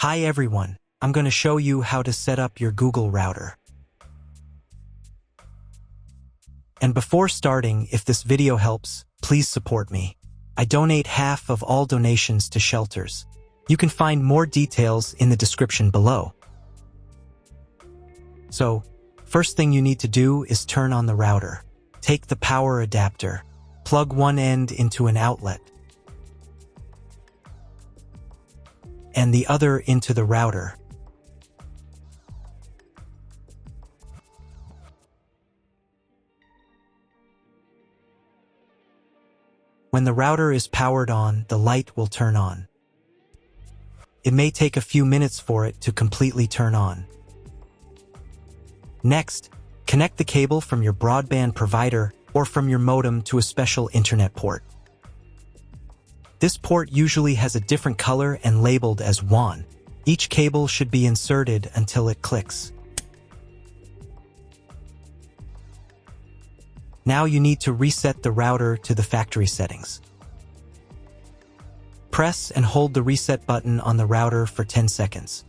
Hi everyone, I'm going to show you how to set up your Google router. And before starting, if this video helps, please support me. I donate half of all donations to shelters. You can find more details in the description below. So, first thing you need to do is turn on the router. Take the power adapter, plug one end into an outlet, and the other into the router. When the router is powered on, the light will turn on. It may take a few minutes for it to completely turn on. Next, connect the cable from your broadband provider or from your modem to a special internet port. This port usually has a different color and labeled as WAN. Each cable should be inserted until it clicks. Now you need to reset the router to the factory settings. Press and hold the reset button on the router for 10 seconds.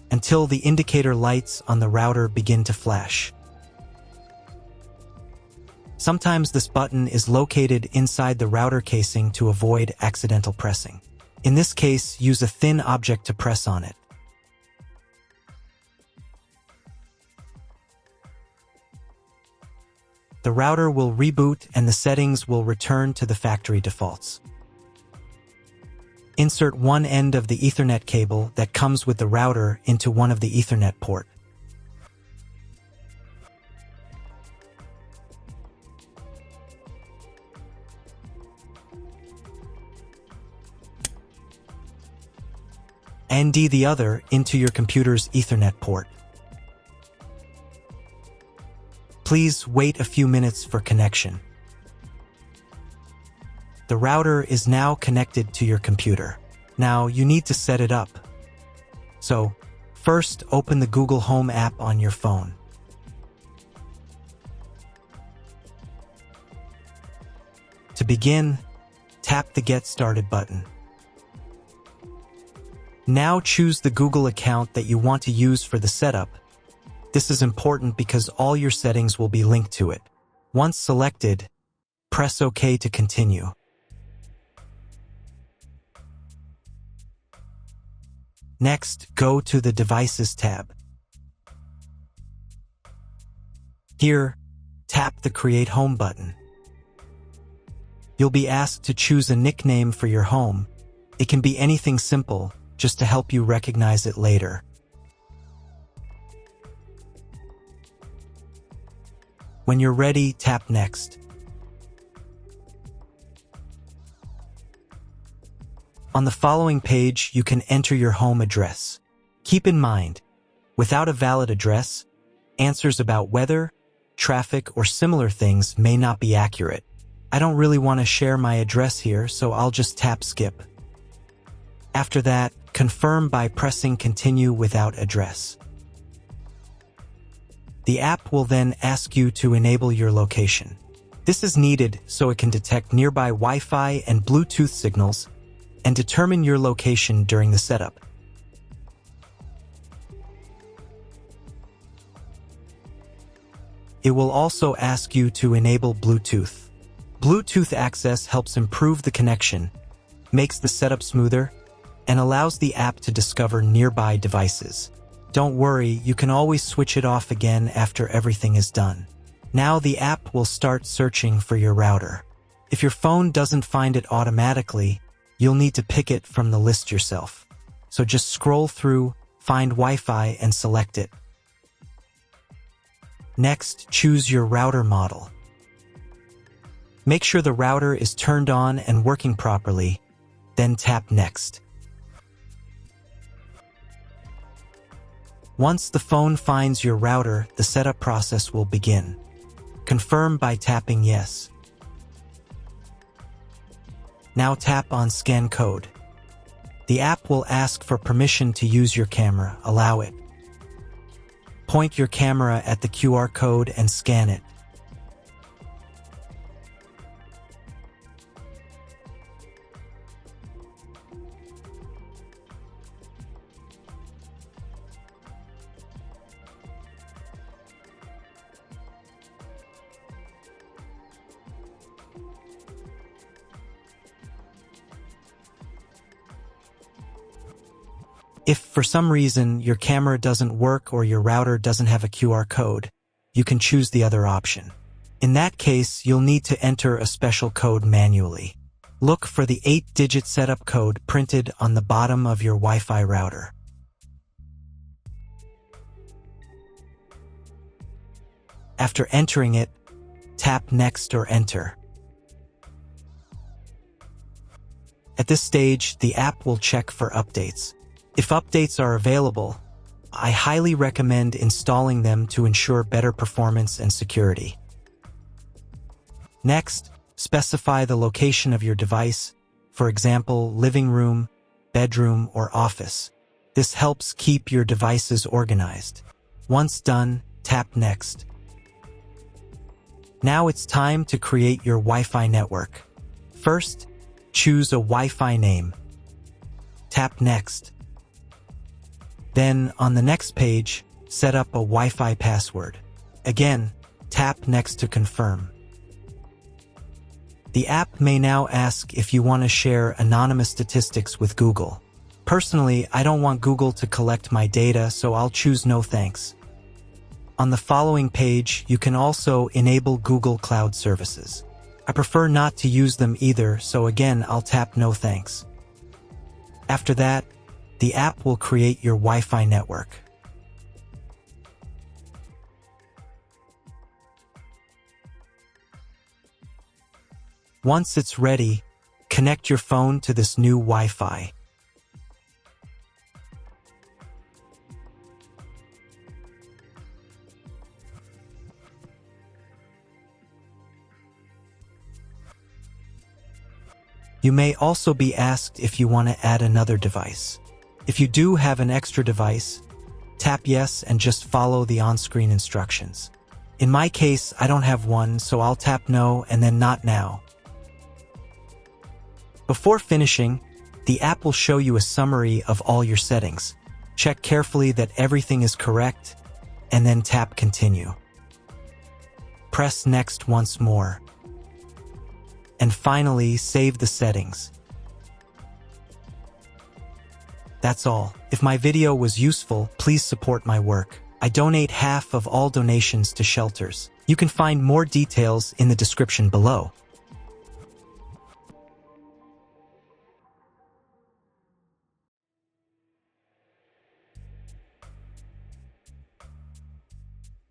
Until the indicator lights on the router begin to flash. Sometimes this button is located inside the router casing to avoid accidental pressing. In this case, use a thin object to press on it. The router will reboot and the settings will return to the factory defaults. Insert one end of the Ethernet cable that comes with the router into one of the Ethernet port. And the other into your computer's Ethernet port. Please wait a few minutes for connection. The router is now connected to your computer. Now you need to set it up. So, first open the Google Home app on your phone. To begin, tap the Get Started button. Now choose the Google account that you want to use for the setup. This is important because all your settings will be linked to it. Once selected, press OK to continue. Next, go to the Devices tab. Here, tap the Create Home button. You'll be asked to choose a nickname for your home. It can be anything simple, just to help you recognize it later. When you're ready, tap Next. On the following page, you can enter your home address. Keep in mind, without a valid address, answers about weather, traffic, or similar things may not be accurate. I don't really want to share my address here, so I'll just tap Skip. After that, confirm by pressing Continue without address. The app will then ask you to enable your location. This is needed so it can detect nearby Wi-Fi and Bluetooth signals and determine your location during the setup. It will also ask you to enable Bluetooth. Bluetooth access helps improve the connection, makes the setup smoother, and allows the app to discover nearby devices. Don't worry, you can always switch it off again after everything is done. Now the app will start searching for your router. If your phone doesn't find it automatically, you'll need to pick it from the list yourself. So just scroll through, find Wi-Fi, and select it. Next, choose your router model. Make sure the router is turned on and working properly, then tap Next. Once the phone finds your router, the setup process will begin. Confirm by tapping Yes. Now tap on Scan Code. The app will ask for permission to use your camera. Allow it. Point your camera at the QR code and scan it. If for some reason your camera doesn't work or your router doesn't have a QR code, you can choose the other option. In that case, you'll need to enter a special code manually. Look for the 8-digit setup code printed on the bottom of your Wi-Fi router. After entering it, tap Next or Enter. At this stage, the app will check for updates. If updates are available, I highly recommend installing them to ensure better performance and security. Next, specify the location of your device, for example, living room, bedroom, or office. This helps keep your devices organized. Once done, tap Next. Now it's time to create your Wi-Fi network. First, choose a Wi-Fi name. Tap Next. Then, on the next page, set up a Wi-Fi password. Again, tap Next to confirm. The app may now ask if you want to share anonymous statistics with Google. Personally, I don't want Google to collect my data, so I'll choose no thanks. On the following page, you can also enable Google Cloud services. I prefer not to use them either, so again, I'll tap no thanks. After that, the app will create your Wi-Fi network. Once it's ready, connect your phone to this new Wi-Fi. You may also be asked if you want to add another device. If you do have an extra device, tap Yes and just follow the on-screen instructions. In my case, I don't have one, so I'll tap No and then Not Now. Before finishing, the app will show you a summary of all your settings. Check carefully that everything is correct, and then tap Continue. Press Next once more. And finally, save the settings. That's all. If my video was useful, please support my work. I donate half of all donations to shelters. You can find more details in the description below.